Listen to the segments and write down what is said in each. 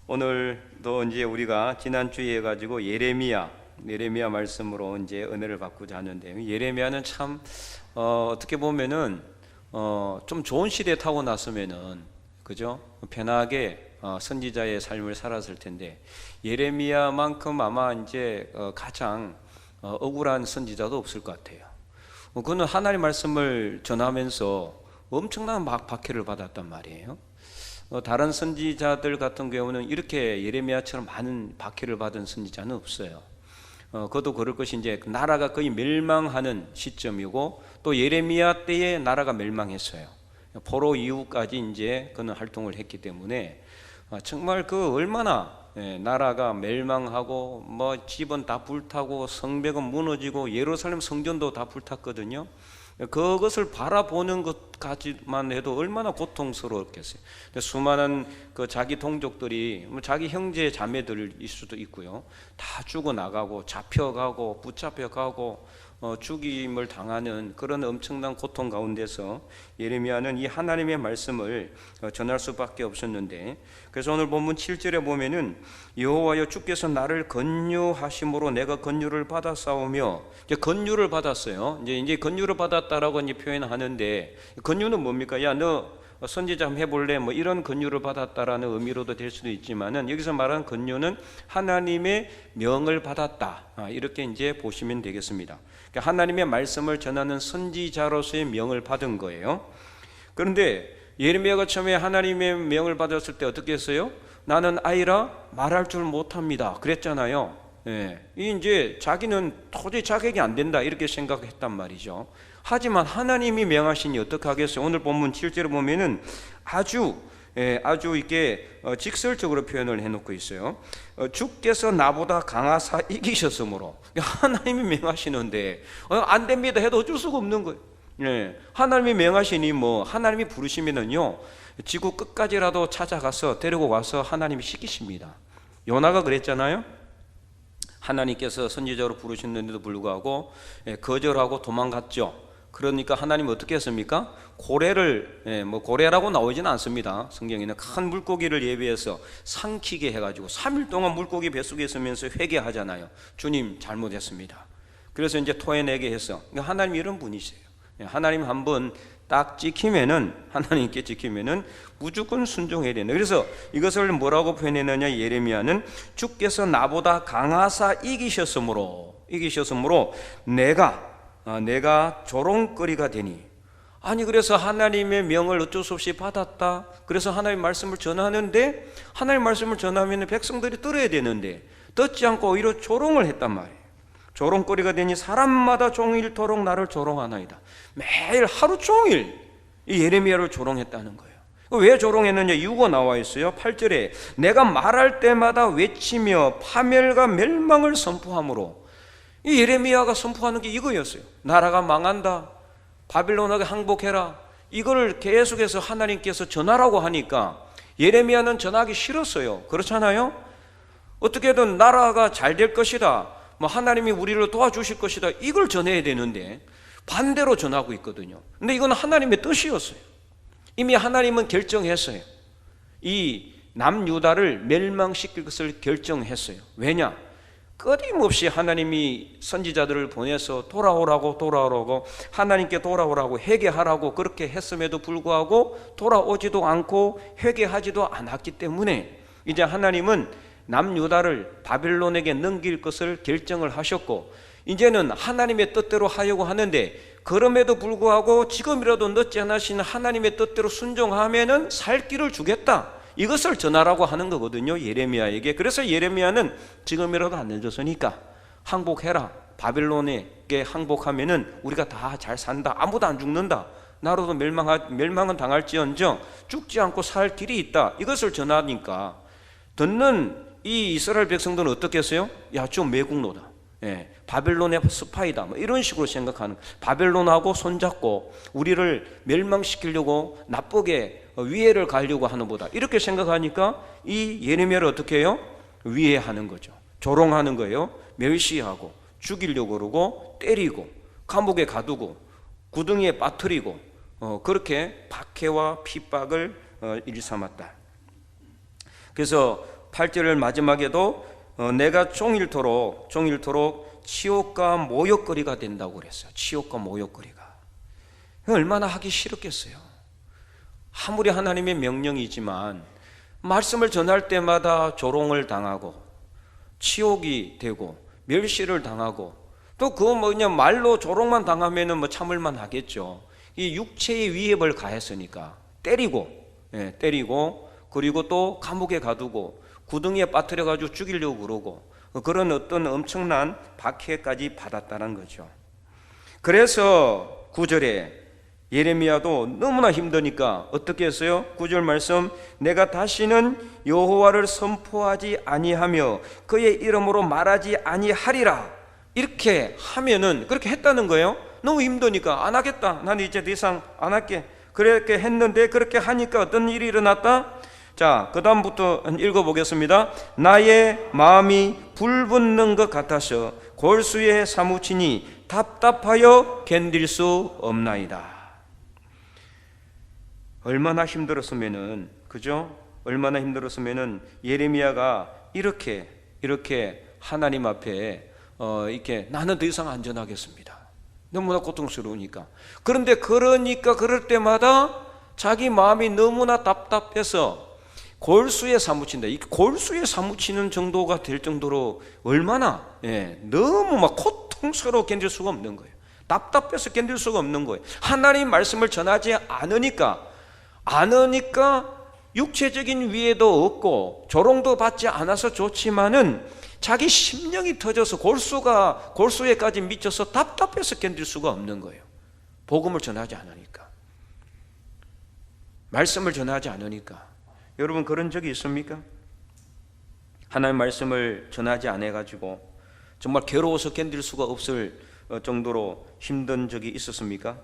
오늘도 이제 우리가 지난주에 가지고 예레미야 말씀으로 이제 은혜를 받고자 하는데, 예레미야는 참 어떻게 보면은 좀 좋은 시대에 타고 났으면은 그죠? 편하게 선지자의 삶을 살았을 텐데, 예레미야만큼 아마 이제 가장 억울한 선지자도 없을 것 같아요. 그는 하나님 말씀을 전하면서 엄청난 박해를 받았단 말이에요. 다른 선지자들 같은 경우는 이렇게 예레미야처럼 많은 박해를 받은 선지자는 없어요. 그것도 그럴 것이 이제 나라가 거의 멸망하는 시점이고, 또 예레미야 때에 나라가 멸망했어요. 포로 이후까지 이제 그는 활동을 했기 때문에 정말 얼마나 나라가 멸망하고 뭐 집은 다 불타고 성벽은 무너지고 예루살렘 성전도 다 불탔거든요. 그것을 바라보는 것까지만 해도 얼마나 고통스러웠겠어요. 수많은 자기 동족들이 자기 형제 자매들일 수도 있고요, 다 죽어나가고 잡혀가고 붙잡혀가고 죽임을 당하는 그런 엄청난 고통 가운데서 예레미야는 이 하나님의 말씀을 전할 수밖에 없었는데, 그래서 오늘 본문 7절에 보면은 여호와여 주께서 나를 건류하심으로 내가 건류를 받았사오며, 이제 건류를 받았어요. 이제 건류를 받았다라고 이제 표현하는데, 건류는 뭡니까? 야, 너 선지자 한번 해볼래? 뭐 이런 건류를 받았다라는 의미로도 될 수도 있지만은, 여기서 말하는 건류는 하나님의 명을 받았다, 이렇게 이제 보시면 되겠습니다. 그러니까 하나님의 말씀을 전하는 선지자로서의 명을 받은 거예요. 그런데 예레미야가 처음에 하나님의 명을 받았을 때 어떻게 했어요? 나는 아이라 말할 줄 못합니다 그랬잖아요. 이제 자기는 도저히 자격이 안 된다 이렇게 생각했단 말이죠. 하지만 하나님이 명하시니 어떻게 하겠어요? 오늘 본문 7절에 보면은 아주 이렇게 직설적으로 표현을 해놓고 있어요. 주께서 나보다 강하사 이기셨으므로. 하나님이 명하시는데 안 됩니다 해도 어쩔 수가 없는 거예요. 하나님이 명하시니 하나님이 부르시면은요, 지구 끝까지라도 찾아가서 데리고 와서 하나님이 시키십니다. 요나가 그랬잖아요. 하나님께서 선지자로 부르셨는데도 불구하고 거절하고 도망갔죠. 그러니까 하나님이 어떻게 했습니까? 고래라고 나오지는 않습니다. 성경에는 큰 물고기를 예비해서 삼키게 해가지고 3일 동안 물고기 뱃속에 있으면서 회개하잖아요. 주님 잘못했습니다. 그래서 이제 토해내게 했어. 그러니까 하나님이 이런 분이세요. 하나님 한번 딱 하나님께 찍히면은 무조건 순종해야 된다. 그래서 이것을 뭐라고 표현했느냐? 예레미야는 주께서 나보다 강하사 이기셨으므로 내가 조롱거리가 되니. 아니, 그래서 하나님의 명을 어쩔 수 없이 받았다. 그래서 하나님의 말씀을 전하는데, 하나님의 말씀을 전하면 백성들이 들어야 되는데 듣지 않고 오히려 조롱을 했단 말이에요. 조롱거리가 되니 사람마다 종일토록 나를 조롱하나이다. 매일 하루 종일 이 예레미야를 조롱했다는 거예요. 왜 조롱했느냐? 이유가 나와 있어요. 8절에 내가 말할 때마다 외치며 파멸과 멸망을 선포함으로. 이 예레미야가 선포하는 게 이거였어요. 나라가 망한다, 바빌론에게 항복해라, 이걸 계속해서 하나님께서 전하라고 하니까 예레미야는 전하기 싫었어요. 그렇잖아요. 어떻게든 나라가 잘 될 것이다, 하나님이 우리를 도와주실 것이다, 이걸 전해야 되는데 반대로 전하고 있거든요. 근데 이건 하나님의 뜻이었어요. 이미 하나님은 결정했어요. 이 남유다를 멸망시킬 것을 결정했어요. 왜냐? 끊임없이 하나님이 선지자들을 보내서 돌아오라고 하나님께 돌아오라고 회개하라고 그렇게 했음에도 불구하고 돌아오지도 않고 회개하지도 않았기 때문에 이제 하나님은 남유다를 바빌론에게 넘길 것을 결정을 하셨고, 이제는 하나님의 뜻대로 하려고 하는데, 그럼에도 불구하고 지금이라도 늦지 않으신 하나님의 뜻대로 순종하면은 살 길을 주겠다, 이것을 전하라고 하는 거거든요, 예레미야에게. 그래서 예레미야는 지금이라도 안 늦었으니까 항복해라, 바빌론에게 항복하면은 우리가 다 잘 산다, 아무도 안 죽는다, 나라도 멸망은 당할지언정 죽지 않고 살 길이 있다, 이것을 전하니까 듣는 이 이스라엘 백성들은 어떻게 했어요? 야, 좀 매국노다, 바벨론의 스파이다, 이런 식으로 생각하는, 바벨론하고 손잡고 우리를 멸망시키려고 나쁘게 위해를 가려고 하는 보다, 이렇게 생각하니까 이 예레미야를 어떻게 해요? 위해하는 거죠. 조롱하는 거예요. 멸시하고 죽이려고 그러고 때리고 감옥에 가두고 구덩이에 빠뜨리고 그렇게 박해와 핍박을 일삼았다. 그래서 8절 마지막에도 내가 종일토록 치욕과 모욕거리가 된다고 그랬어요. 치욕과 모욕거리가. 얼마나 하기 싫었겠어요. 아무리 하나님의 명령이지만 말씀을 전할 때마다 조롱을 당하고 치욕이 되고 멸시를 당하고 또 그거 뭐냐 말로 조롱만 당하면은 뭐 참을만 하겠죠. 이 육체의 위협을 가했으니까 때리고 그리고 또 감옥에 가두고 구덩이에 빠뜨려 가지고 죽이려고 그러고 그런 어떤 엄청난 박해까지 받았다는 거죠. 그래서 9절에 예레미야도 너무나 힘드니까 어떻게 했어요? 9절 말씀, 내가 다시는 여호와를 선포하지 아니하며 그의 이름으로 말하지 아니하리라. 이렇게 하면은 그렇게 했다는 거예요. 너무 힘드니까 안 하겠다. 나는 이제 더 이상 안 할게. 그렇게 했는데 그렇게 하니까 어떤 일이 일어났다? 자, 그 다음부터 읽어보겠습니다. 나의 마음이 불붙는 것 같아서 골수에 사무치니 답답하여 견딜 수 없나이다. 얼마나 힘들었으면은, 그죠? 얼마나 힘들었으면은 예레미야가 이렇게 하나님 앞에 이렇게 나는 더 이상 안 전하겠습니다. 너무나 고통스러우니까. 그런데 그럴 때마다 자기 마음이 너무나 답답해서 골수에 사무친다. 이 골수에 사무치는 정도가 될 정도로 얼마나 너무 막 고통스러워 견딜 수가 없는 거예요. 답답해서 견딜 수가 없는 거예요. 하나님 말씀을 전하지 않으니까 육체적인 위해도 없고 조롱도 받지 않아서 좋지만은 자기 심령이 터져서 골수에까지 미쳐서 답답해서 견딜 수가 없는 거예요. 복음을 전하지 않으니까, 말씀을 전하지 않으니까. 여러분 그런 적이 있습니까? 하나님 말씀을 전하지 않아가지고 정말 괴로워서 견딜 수가 없을 정도로 힘든 적이 있었습니까?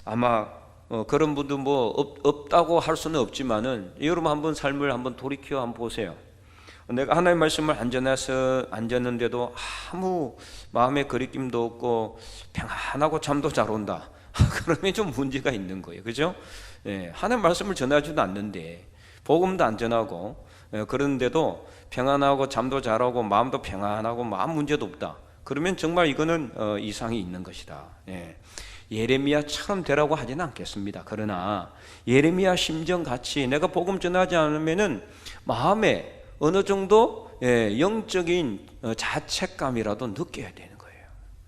아마 그런 분도 뭐 없다고 할 수는 없지만은 여러분 한번 삶을 한번 돌이켜 한번 보세요. 내가 하나님 말씀을 안 전했는데도 아무 마음에 거리낌도 없고 평안하고 잠도 잘 온다. 그러면 좀 문제가 있는 거예요. 그죠? 하나님 말씀을 전하지도 않는데 복음도 안 전하고 그런데도 평안하고 잠도 잘 오고 마음도 평안하고 아무 문제도 없다. 그러면 정말 이거는 이상이 있는 것이다. 예레미야처럼 되라고 하지는 않겠습니다. 그러나 예레미야 심정같이 내가 복음 전하지 않으면은 마음에 어느 정도 영적인 자책감이라도 느껴야 되는 거예요.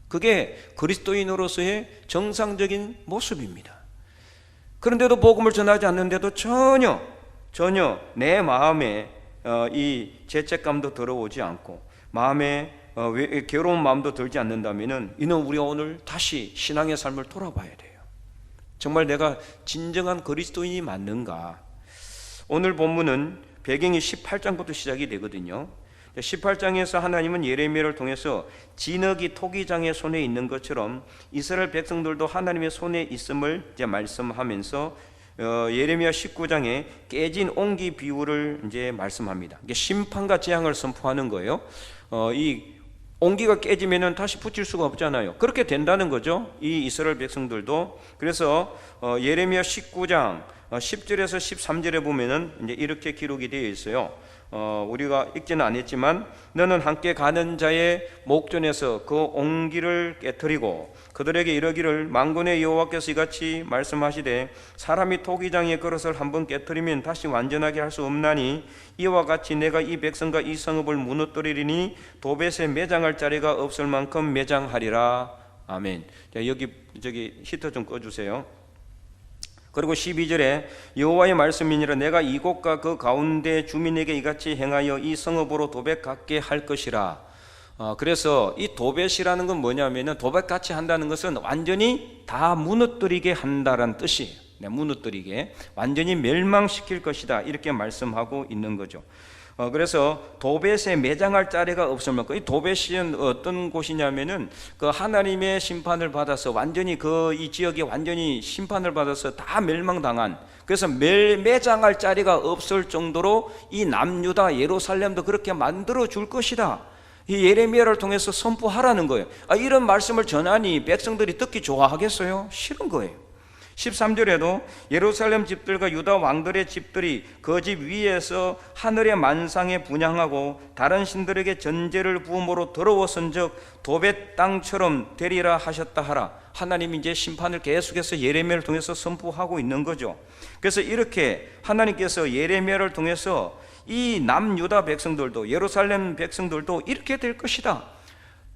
그게 그리스도인으로서의 정상적인 모습입니다. 그런데도 복음을 전하지 않는데도 전혀 내 마음에 이 죄책감도 들어오지 않고 마음에 괴로운 마음도 들지 않는다면은 이는 우리가 오늘 다시 신앙의 삶을 돌아봐야 돼요. 정말 내가 진정한 그리스도인이 맞는가? 오늘 본문은 배경이 18장부터 시작이 되거든요. 18장에서 하나님은 예레미야를 통해서 진흙이 토기장의 손에 있는 것처럼 이스라엘 백성들도 하나님의 손에 있음을 이제 말씀하면서 예레미야 19장에 깨진 옹기 비유를 이제 말씀합니다. 이게 심판과 재앙을 선포하는 거예요. 이 옹기가 깨지면은 다시 붙일 수가 없잖아요. 그렇게 된다는 거죠. 이 이스라엘 백성들도. 그래서 예레미야 19장 10절에서 13절에 보면은 이제 이렇게 기록이 되어 있어요. 우리가 읽지는 않았지만 너는 함께 가는 자의 목전에서 그 옹기를 깨뜨리고 그들에게 이르기를 만군의 여호와께서 이같이 말씀하시되 사람이 토기장의 그릇을 한번 깨뜨리면 다시 완전하게 할 수 없나니 이와 같이 내가 이 백성과 이 성읍을 무너뜨리리니 도벳에 매장할 자리가 없을 만큼 매장하리라. 아멘. 자, 저기 히터 좀 꺼주세요. 그리고 12절에 여호와의 말씀이니라 내가 이곳과 그 가운데 주민에게 이같이 행하여 이 성읍으로 도벳 같게 할 것이라. 그래서 이 도벳이라는 건 뭐냐면은 도벳같이 한다는 것은 완전히 다 무너뜨리게 한다라는 뜻이에요. 무너뜨리게 완전히 멸망시킬 것이다 이렇게 말씀하고 있는 거죠. 그래서 도벳에 매장할 자리가 없을 만큼, 이 도벳은 어떤 곳이냐면은 그 하나님의 심판을 받아서 완전히 이 지역에 완전히 심판을 받아서 다 멸망당한, 그래서 매장할 자리가 없을 정도로 이 남유다 예루살렘도 그렇게 만들어 줄 것이다. 이 예레미야를 통해서 선포하라는 거예요. 이런 말씀을 전하니 백성들이 듣기 좋아하겠어요? 싫은 거예요. 13절에도 예루살렘 집들과 유다 왕들의 집들이 그 집 위에서 하늘의 만상에 분향하고 다른 신들에게 전제를 부음으로 더러워선즉 도벳 땅처럼 되리라 하셨다 하라. 하나님이 이제 심판을 계속해서 예레미야를 통해서 선포하고 있는 거죠. 그래서 이렇게 하나님께서 예레미야를 통해서 이 남유다 백성들도, 예루살렘 백성들도 이렇게 될 것이다,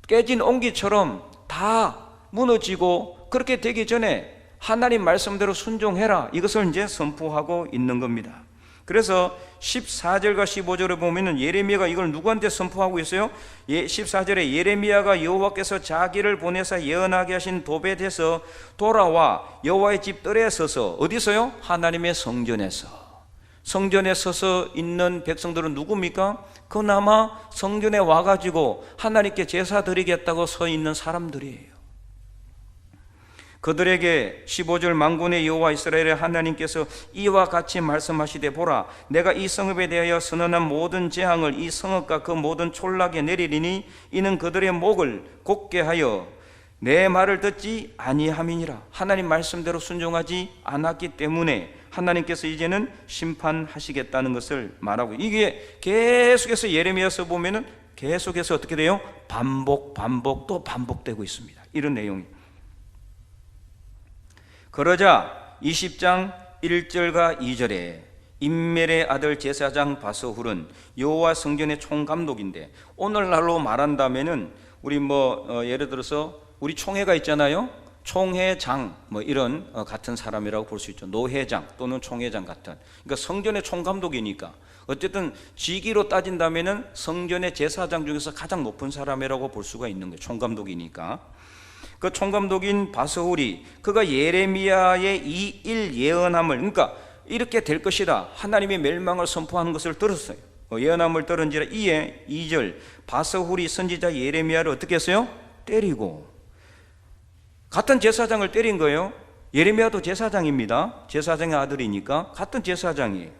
깨진 옹기처럼 다 무너지고 그렇게 되기 전에 하나님 말씀대로 순종해라, 이것을 이제 선포하고 있는 겁니다. 그래서 14절과 15절에 보면은 예레미야가 이걸 누구한테 선포하고 있어요? 14절에 예레미야가 여호와께서 자기를 보내사 예언하게 하신 도벳에서 돌아와 여호와의 집 뜰에 서서, 어디서요? 하나님의 성전에서. 성전에 서서 있는 백성들은 누굽니까? 그나마 성전에 와가지고 하나님께 제사 드리겠다고 서 있는 사람들이에요. 그들에게 15절 만군의 여호와 이스라엘의 하나님께서 이와 같이 말씀하시되 보라, 내가 이 성읍에 대하여 선언한 모든 재앙을 이 성읍과 그 모든 촌락에 내리리니 이는 그들의 목을 곧게 하여 내 말을 듣지 아니함이니라. 하나님 말씀대로 순종하지 않았기 때문에 하나님께서 이제는 심판하시겠다는 것을 말하고, 이게 계속해서 예레미야서 보면은 계속해서 어떻게 돼요? 반복 또 반복되고 있습니다. 이런 내용이. 그러자 20장 1절과 2절에 임멜의 아들 제사장 바스훌은 여호와 성전의 총감독인데, 오늘날로 말한다면은 우리 예를 들어서 우리 총회가 있잖아요. 총회장 이런 같은 사람이라고 볼 수 있죠. 노회장 또는 총회장 같은. 그러니까 성전의 총감독이니까 어쨌든 직위로 따진다면은 성전의 제사장 중에서 가장 높은 사람이라고 볼 수가 있는 거예요. 총감독이니까. 그 총감독인 바스훌이 그가 예레미야의 이 일 예언함을, 그러니까 이렇게 될 것이다, 하나님의 멸망을 선포하는 것을 들었어요. 예언함을 들은지라 이에 2절 바스훌이 선지자 예레미야를 어떻게 했어요? 때리고, 같은 제사장을 때린 거예요. 예레미야도 제사장입니다. 제사장의 아들이니까 같은 제사장이에요.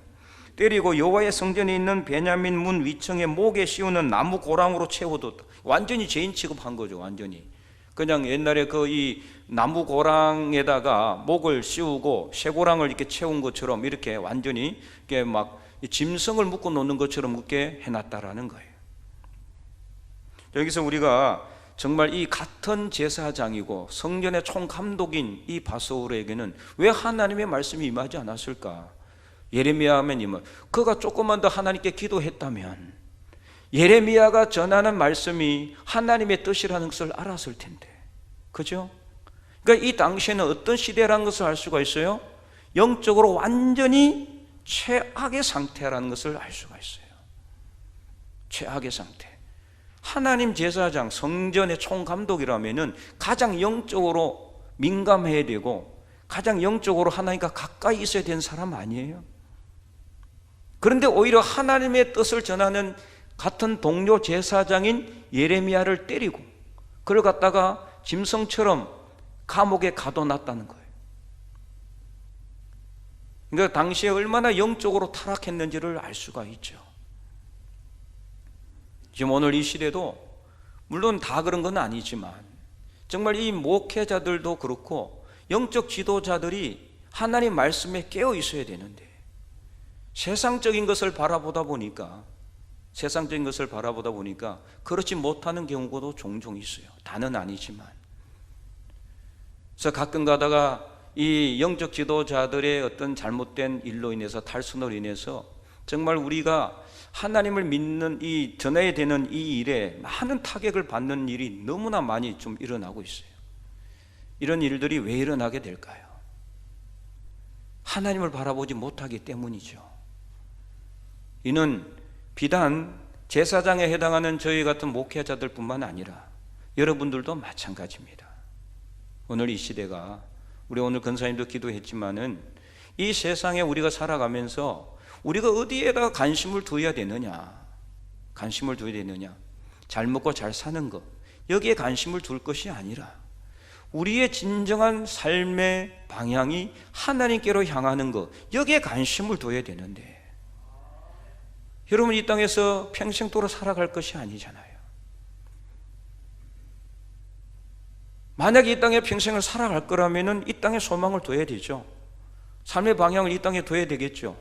때리고 여호와의 성전에 있는 베냐민 문 위층에 목에 씌우는 나무 고랑으로 채워뒀다. 완전히 죄인 취급한 거죠. 완전히 그냥 옛날에 이 나무 고랑에다가 목을 씌우고 쇠고랑을 이렇게 채운 것처럼 이렇게 완전히 이렇게 막 짐승을 묶어 놓는 것처럼 그렇게 해놨다라는 거예요. 여기서 우리가 정말 이 같은 제사장이고 성전의 총감독인 이 바스훌에게는 왜 하나님의 말씀이 임하지 않았을까? 예레미야 하면 그가 조금만 더 하나님께 기도했다면 예레미야가 전하는 말씀이 하나님의 뜻이라는 것을 알았을 텐데, 그죠? 그러니까 이 당시에는 어떤 시대라는 것을 알 수가 있어요? 영적으로 완전히 최악의 상태라는 것을 알 수가 있어요. 최악의 상태. 하나님 제사장, 성전의 총감독이라면은 가장 영적으로 민감해야 되고 가장 영적으로 하나님과 가까이 있어야 되는 사람 아니에요? 그런데 오히려 하나님의 뜻을 전하는 같은 동료 제사장인 예레미야를 때리고 그를 갖다가 짐승처럼 감옥에 가둬놨다는 거예요. 그러니까 당시에 얼마나 영적으로 타락했는지를 알 수가 있죠. 지금 오늘 이 시대도 물론 다 그런 건 아니지만 정말 이 목회자들도 그렇고 영적 지도자들이 하나님 말씀에 깨어 있어야 되는데 세상적인 것을 바라보다 보니까 그렇지 못하는 경우도 종종 있어요. 다는 아니지만. 그래서 가끔 가다가 이 영적 지도자들의 어떤 잘못된 일로 인해서, 탈선으로 인해서 정말 우리가 하나님을 믿는 이 전해야 되는 이 일에 많은 타격을 받는 일이 너무나 많이 좀 일어나고 있어요. 이런 일들이 왜 일어나게 될까요? 하나님을 바라보지 못하기 때문이죠. 이는 비단 제사장에 해당하는 저희 같은 목회자들 뿐만 아니라 여러분들도 마찬가지입니다. 오늘 이 시대가, 우리 오늘 권사님도 기도했지만은 이 세상에 우리가 살아가면서 우리가 어디에다 관심을 두어야 되느냐? 잘 먹고 잘 사는 것, 여기에 관심을 둘 것이 아니라 우리의 진정한 삶의 방향이 하나님께로 향하는 것, 여기에 관심을 둬야 되는데 여러분 이 땅에서 평생도록 살아갈 것이 아니잖아요. 만약에 이 땅에 평생을 살아갈 거라면은 이 땅에 소망을 둬야 되죠. 삶의 방향을 이 땅에 둬야 되겠죠.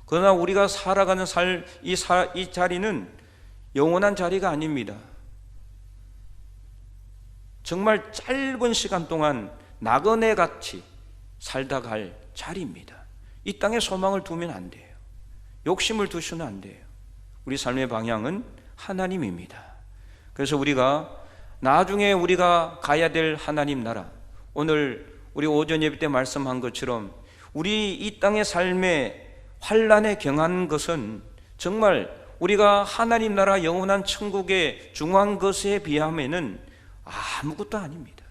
그러나 우리가 살아가는 이 자리는 영원한 자리가 아닙니다. 정말 짧은 시간 동안 나그네 같이 살다 갈 자리입니다. 이 땅에 소망을 두면 안 돼요. 욕심을 두시면 안 돼요. 우리 삶의 방향은 하나님입니다. 그래서 우리가 나중에 우리가 가야 될 하나님 나라, 오늘 우리 오전 예배 때 말씀한 것처럼 우리 이 땅의 삶의 환난에 경한 것은 정말 우리가 하나님 나라 영원한 천국에 중요한 것에 비하면은 아무것도 아닙니다.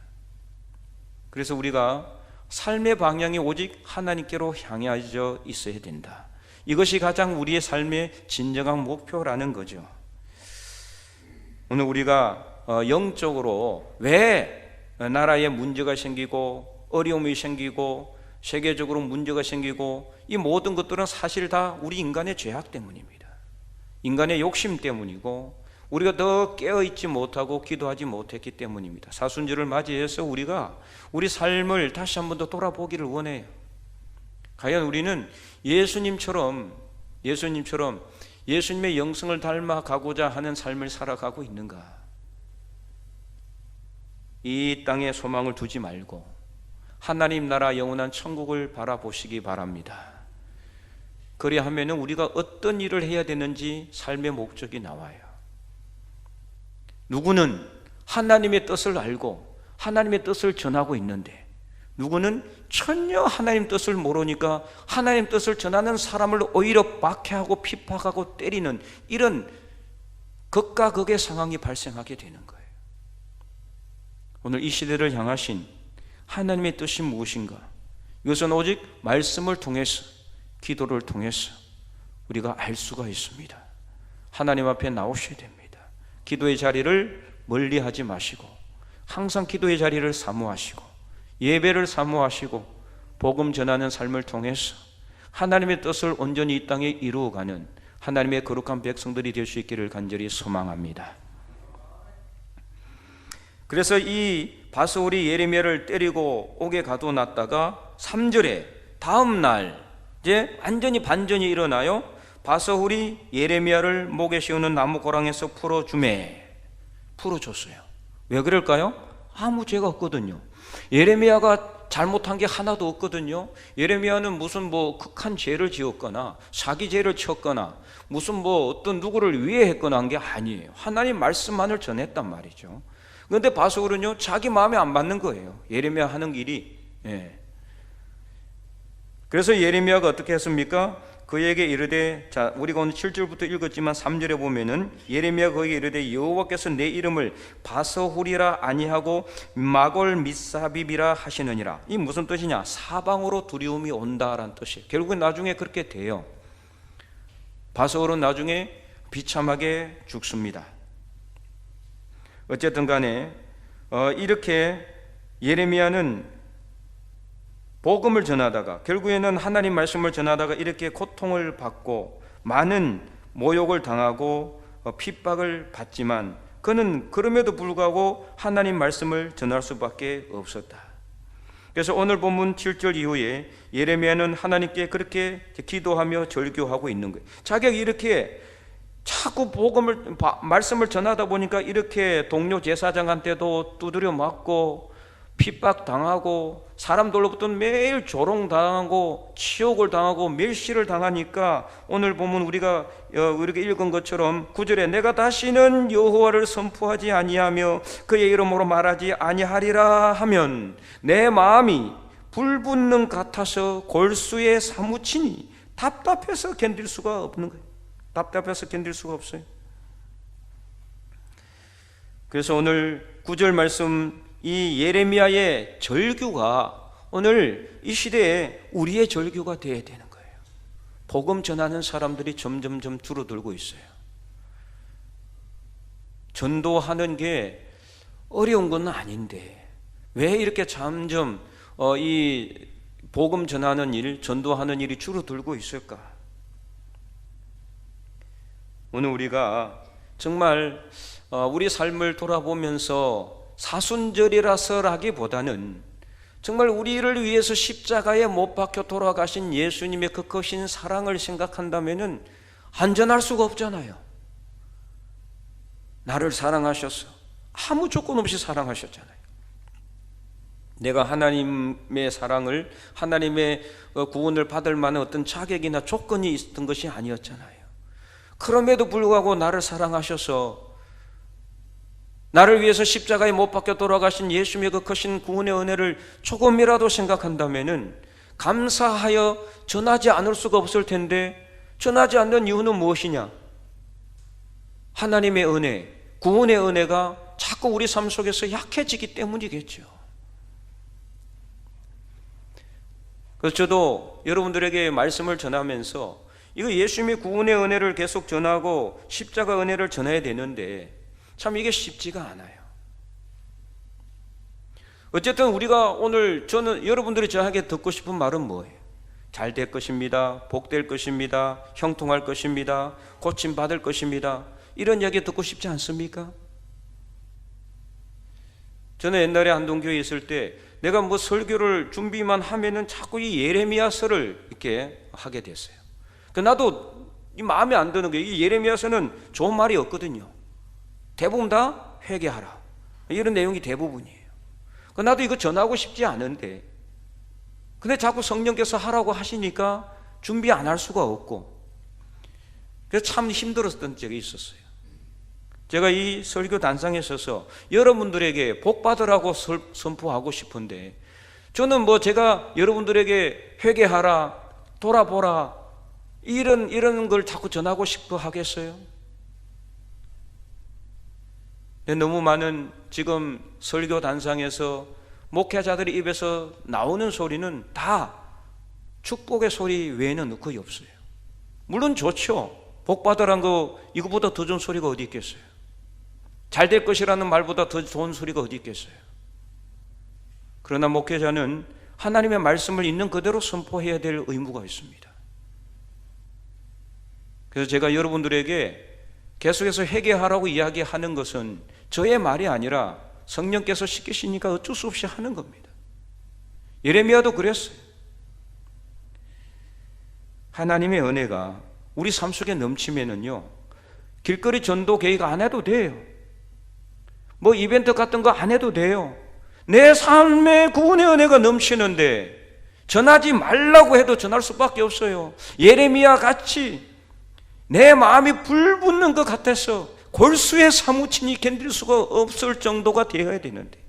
그래서 우리가 삶의 방향이 오직 하나님께로 향해져 있어야 된다. 이것이 가장 우리의 삶의 진정한 목표라는 거죠. 오늘 우리가 영적으로 왜 나라에 문제가 생기고 어려움이 생기고 세계적으로 문제가 생기고 이 모든 것들은 사실 다 우리 인간의 죄악 때문입니다. 인간의 욕심 때문이고 우리가 더 깨어있지 못하고 기도하지 못했기 때문입니다. 사순절을 맞이해서 우리가 우리 삶을 다시 한 번 더 돌아보기를 원해요. 과연 우리는 예수님처럼 예수님의 영성을 닮아가고자 하는 삶을 살아가고 있는가? 이 땅에 소망을 두지 말고 하나님 나라 영원한 천국을 바라보시기 바랍니다. 그리하면 우리가 어떤 일을 해야 되는지 삶의 목적이 나와요. 누구는 하나님의 뜻을 알고 하나님의 뜻을 전하고 있는데 누구는 전혀 하나님 뜻을 모르니까 하나님 뜻을 전하는 사람을 오히려 박해하고 핍박하고 때리는 이런 극과 극의 상황이 발생하게 되는 거예요. 오늘 이 시대를 향하신 하나님의 뜻이 무엇인가? 이것은 오직 말씀을 통해서, 기도를 통해서 우리가 알 수가 있습니다. 하나님 앞에 나오셔야 됩니다. 기도의 자리를 멀리하지 마시고 항상 기도의 자리를 사모하시고 예배를 사모하시고 복음 전하는 삶을 통해서 하나님의 뜻을 온전히 이 땅에 이루어가는 하나님의 거룩한 백성들이 될 수 있기를 간절히 소망합니다. 그래서 이 바스홀이 예레미야를 때리고 옥에 가둬놨다가 3절에 다음 날 이제 완전히 반전이 일어나요. 바스홀이 예레미야를 목에 씌우는 나무 고랑에서 풀어줬어요. 왜 그럴까요? 아무 죄가 없거든요. 예레미야가 잘못한 게 하나도 없거든요. 예레미야는 무슨 극한 죄를 지었거나 사기죄를 쳤거나 무슨 어떤 누구를 위해했거나 한 게 아니에요. 하나님 말씀만을 전했단 말이죠. 그런데 바스홀은요 자기 마음에 안 맞는 거예요. 예레미야 하는 일이. 그래서 예레미야가 어떻게 했습니까? 그에게 이르되, 자 우리가 오늘 7절부터 읽었지만 3절에 보면은 예레미야가 그에게 이르되 여호와께서 내 이름을 바스홀이라 아니하고 마골 밋사빕이라 하시느니라. 이 무슨 뜻이냐? 사방으로 두려움이 온다라는 뜻이에요. 결국은 나중에 그렇게 돼요. 바스홀은 나중에 비참하게 죽습니다. 어쨌든 간에 이렇게 예레미야는 복음을 전하다가 결국에는 하나님 말씀을 전하다가 이렇게 고통을 받고 많은 모욕을 당하고 핍박을 받지만 그는 그럼에도 불구하고 하나님 말씀을 전할 수밖에 없었다. 그래서 오늘 본문 7절 이후에 예레미야는 하나님께 그렇게 기도하며 절규하고 있는 거예요. 자기가 이렇게 자꾸 말씀을 전하다 보니까 이렇게 동료 제사장한테도 두드려 맞고 핍박당하고 사람들로부터 매일 조롱당하고 치욕을 당하고 멸시를 당하니까 오늘 보면 우리가 읽은 것처럼 9절에 내가 다시는 여호와를 선포하지 아니하며 그의 이름으로 말하지 아니하리라 하면 내 마음이 불붙는 같아서 골수에 사무치니 답답해서 견딜 수가 없는 거예요. 답답해서 견딜 수가 없어요. 그래서 오늘 9절 말씀 이 예레미야의 절규가 오늘 이 시대에 우리의 절규가 되어야 되는 거예요. 복음 전하는 사람들이 점점점 줄어들고 있어요. 전도하는 게 어려운 건 아닌데 왜 이렇게 점점 이 복음 전하는 일, 전도하는 일이 줄어들고 있을까? 오늘 우리가 정말 우리 삶을 돌아보면서 사순절이라서라기보다는 정말 우리를 위해서 십자가에 못 박혀 돌아가신 예수님의 그 크신 사랑을 생각한다면은 안전할 수가 없잖아요. 나를 사랑하셔서 아무 조건 없이 사랑하셨잖아요. 내가 하나님의 사랑을, 하나님의 구원을 받을 만한 어떤 자격이나 조건이 있던 것이 아니었잖아요. 그럼에도 불구하고 나를 사랑하셔서 나를 위해서 십자가에 못 박혀 돌아가신 예수님의 그 크신 구원의 은혜를 조금이라도 생각한다면은 감사하여 전하지 않을 수가 없을 텐데, 전하지 않는 이유는 무엇이냐? 하나님의 은혜, 구원의 은혜가 자꾸 우리 삶 속에서 약해지기 때문이겠죠. 그래서 저도 여러분들에게 말씀을 전하면서 이거 예수님의 구원의 은혜를 계속 전하고 십자가 은혜를 전해야 되는데 참 이게 쉽지가 않아요. 어쨌든 우리가 오늘, 저는 여러분들이 저에게 듣고 싶은 말은 뭐예요? 잘 될 것입니다. 복될 것입니다. 형통할 것입니다. 고침받을 것입니다. 이런 이야기 듣고 싶지 않습니까? 저는 옛날에 한동교회에 있을 때 내가 뭐 설교를 준비만 하면은 자꾸 이 예레미야서를 이렇게 하게 됐어요. 나도 이 마음에 안 드는 게, 이 예레미야서는 좋은 말이 없거든요. 대부분 다 회개하라, 이런 내용이 대부분이에요. 나도 이거 전하고 싶지 않은데, 근데 자꾸 성령께서 하라고 하시니까 준비 안 할 수가 없고, 그래서 참 힘들었던 적이 있었어요. 제가 이 설교 단상에 서서 여러분들에게 복 받으라고 선포하고 싶은데, 저는 뭐 제가 여러분들에게 회개하라, 돌아보라, 이런 걸 자꾸 전하고 싶어 하겠어요? 너무 많은 지금 설교 단상에서 목회자들의 입에서 나오는 소리는 다 축복의 소리 외에는 거의 없어요. 물론 좋죠. 복 받으라는 거, 이거보다 더 좋은 소리가 어디 있겠어요? 잘 될 것이라는 말보다 더 좋은 소리가 어디 있겠어요? 그러나 목회자는 하나님의 말씀을 있는 그대로 선포해야 될 의무가 있습니다. 그래서 제가 여러분들에게 계속해서 회개하라고 이야기하는 것은 저의 말이 아니라 성령께서 시키시니까 어쩔 수 없이 하는 겁니다. 예레미야도 그랬어요. 하나님의 은혜가 우리 삶 속에 넘치면은요, 길거리 전도 계획 안 해도 돼요. 뭐 이벤트 같은 거 안 해도 돼요. 내 삶에 구원의 은혜가 넘치는데 전하지 말라고 해도 전할 수밖에 없어요. 예레미야 같이 내 마음이 불붙는 것 같아서 골수에 사무치니 견딜 수가 없을 정도가 되어야 되는데,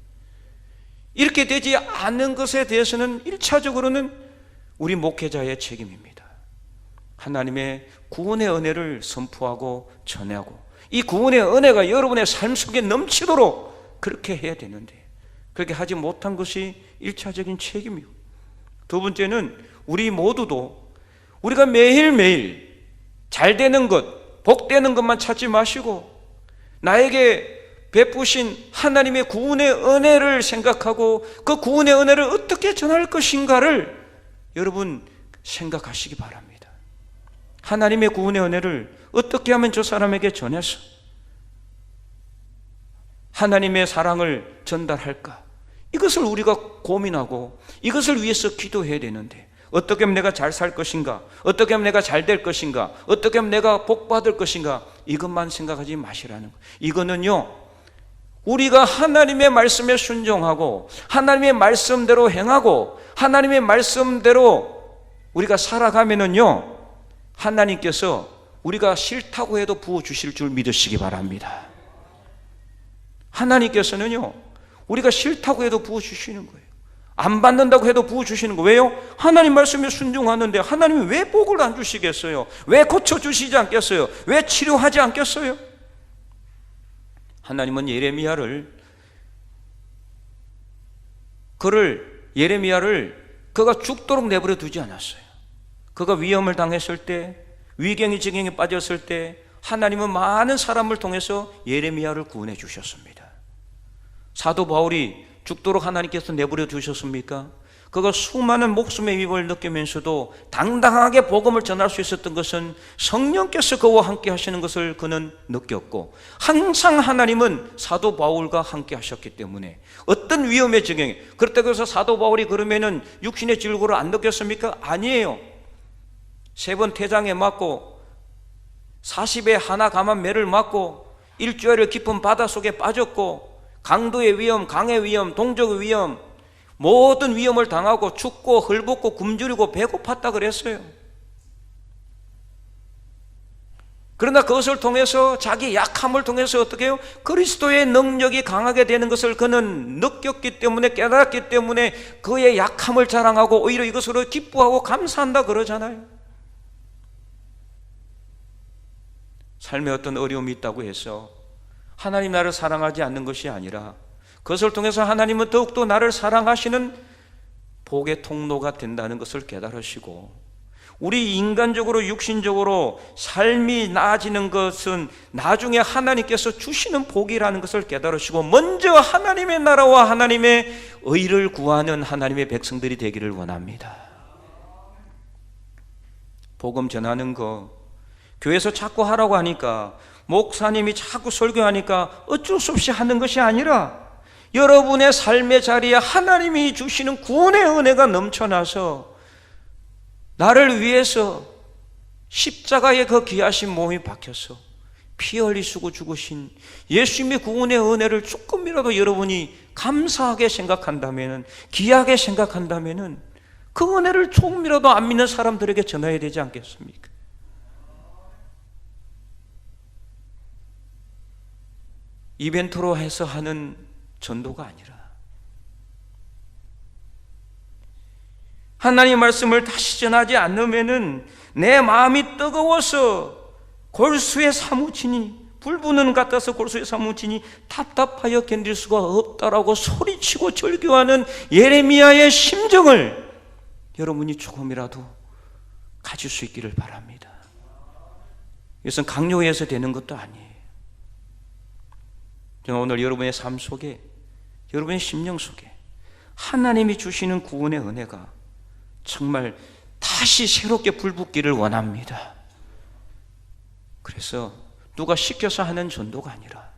이렇게 되지 않는 것에 대해서는 1차적으로는 우리 목회자의 책임입니다. 하나님의 구원의 은혜를 선포하고 전하고, 이 구원의 은혜가 여러분의 삶 속에 넘치도록 그렇게 해야 되는데, 그렇게 하지 못한 것이 1차적인 책임이고, 두 번째는 우리 모두도 우리가 매일매일 잘 되는 것, 복되는 것만 찾지 마시고 나에게 베푸신 하나님의 구원의 은혜를 생각하고 그 구원의 은혜를 어떻게 전할 것인가를 여러분 생각하시기 바랍니다. 하나님의 구원의 은혜를 어떻게 하면 저 사람에게 전해서 하나님의 사랑을 전달할까? 이것을 우리가 고민하고 이것을 위해서 기도해야 되는데, 어떻게 하면 내가 잘 살 것인가? 어떻게 하면 내가 잘 될 것인가? 어떻게 하면 내가 복 받을 것인가? 이것만 생각하지 마시라는 거예요. 이거는요, 우리가 하나님의 말씀에 순종하고 하나님의 말씀대로 행하고 하나님의 말씀대로 우리가 살아가면은요, 하나님께서 우리가 싫다고 해도 부어주실 줄 믿으시기 바랍니다. 하나님께서는요, 우리가 싫다고 해도 부어주시는 거예요. 안 받는다고 해도 부어주시는 거예요. 왜요? 하나님 말씀에 순종하는데 하나님이 왜 복을 안 주시겠어요? 왜 고쳐주시지 않겠어요? 왜 치료하지 않겠어요? 하나님은 예레미야를 그가 죽도록 내버려 두지 않았어요. 그가 위험을 당했을 때, 위경이 지경에 빠졌을 때 하나님은 많은 사람을 통해서 예레미야를 구원해 주셨습니다. 사도 바울이 죽도록 하나님께서 내버려 두셨습니까? 그거 수많은 목숨의 위협을 느끼면서도 당당하게 복음을 전할 수 있었던 것은 성령께서 그와 함께 하시는 것을 그는 느꼈고, 항상 하나님은 사도 바울과 함께 하셨기 때문에 어떤 위험의 지경에, 그렇다고 해서 사도 바울이 그러면은 육신의 질고를 안 느꼈습니까? 아니에요. 3번 태장에 맞고 40에 하나 감한 매를 맞고 일주일을 깊은 바다 속에 빠졌고, 강도의 위험, 강의 위험, 동족의 위험, 모든 위험을 당하고 죽고 헐벗고 굶주리고 배고팠다 그랬어요. 그러나 그것을 통해서, 자기 약함을 통해서 어떻게 해요? 그리스도의 능력이 강하게 되는 것을 그는 느꼈기 때문에, 깨달았기 때문에 그의 약함을 자랑하고 오히려 이것으로 기뻐하고 감사한다 그러잖아요. 삶에 어떤 어려움이 있다고 해서 하나님 나를 사랑하지 않는 것이 아니라, 그것을 통해서 하나님은 더욱더 나를 사랑하시는 복의 통로가 된다는 것을 깨달으시고, 우리 인간적으로 육신적으로 삶이 나아지는 것은 나중에 하나님께서 주시는 복이라는 것을 깨달으시고, 먼저 하나님의 나라와 하나님의 의를 구하는 하나님의 백성들이 되기를 원합니다. 복음 전하는 거 교회에서 자꾸 하라고 하니까, 목사님이 자꾸 설교하니까 어쩔 수 없이 하는 것이 아니라, 여러분의 삶의 자리에 하나님이 주시는 구원의 은혜가 넘쳐나서 나를 위해서 십자가에 그 귀하신 몸이 박혀서 피 흘리시고 죽으신 예수님의 구원의 은혜를 조금이라도 여러분이 감사하게 생각한다면, 귀하게 생각한다면, 그 은혜를 조금이라도 안 믿는 사람들에게 전해야 되지 않겠습니까? 이벤트로 해서 하는 전도가 아니라, 하나님의 말씀을 다시 전하지 않으면은 내 마음이 뜨거워서 골수에 사무치니, 불부는 같아서 골수에 사무치니 답답하여 견딜 수가 없다라고 소리치고 절규하는 예레미야의 심정을 여러분이 조금이라도 가질 수 있기를 바랍니다. 이것은 강요해서 되는 것도 아니에요. 저는 오늘 여러분의 삶 속에, 여러분의 심령 속에 하나님이 주시는 구원의 은혜가 정말 다시 새롭게 불붙기를 원합니다. 그래서 누가 시켜서 하는 전도가 아니라,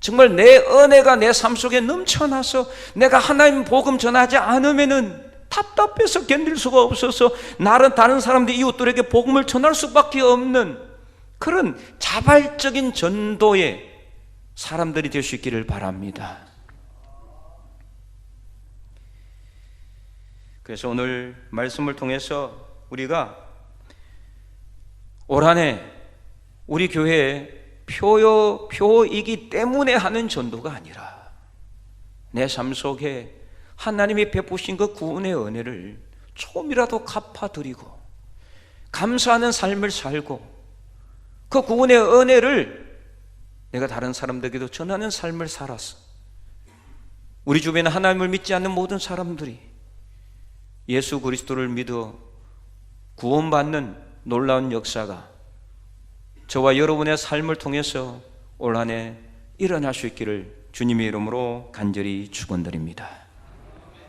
정말 내 은혜가 내 삶 속에 넘쳐나서 내가 하나님 복음 전하지 않으면은 답답해서 견딜 수가 없어서 다른 사람들, 이웃들에게 복음을 전할 수밖에 없는 그런 자발적인 전도의 사람들이 될 수 있기를 바랍니다. 그래서 오늘 말씀을 통해서 우리가 올 한 해 우리 교회의 표이기 때문에 하는 전도가 아니라, 내 삶 속에 하나님이 베푸신 그 구원의 은혜를 조금이라도 갚아드리고 감사하는 삶을 살고, 그 구원의 은혜를 내가 다른 사람들에게도 전하는 삶을 살아서 우리 주변에 하나님을 믿지 않는 모든 사람들이 예수 그리스도를 믿어 구원받는 놀라운 역사가 저와 여러분의 삶을 통해서 올 한 해 일어날 수 있기를 주님의 이름으로 간절히 축원드립니다.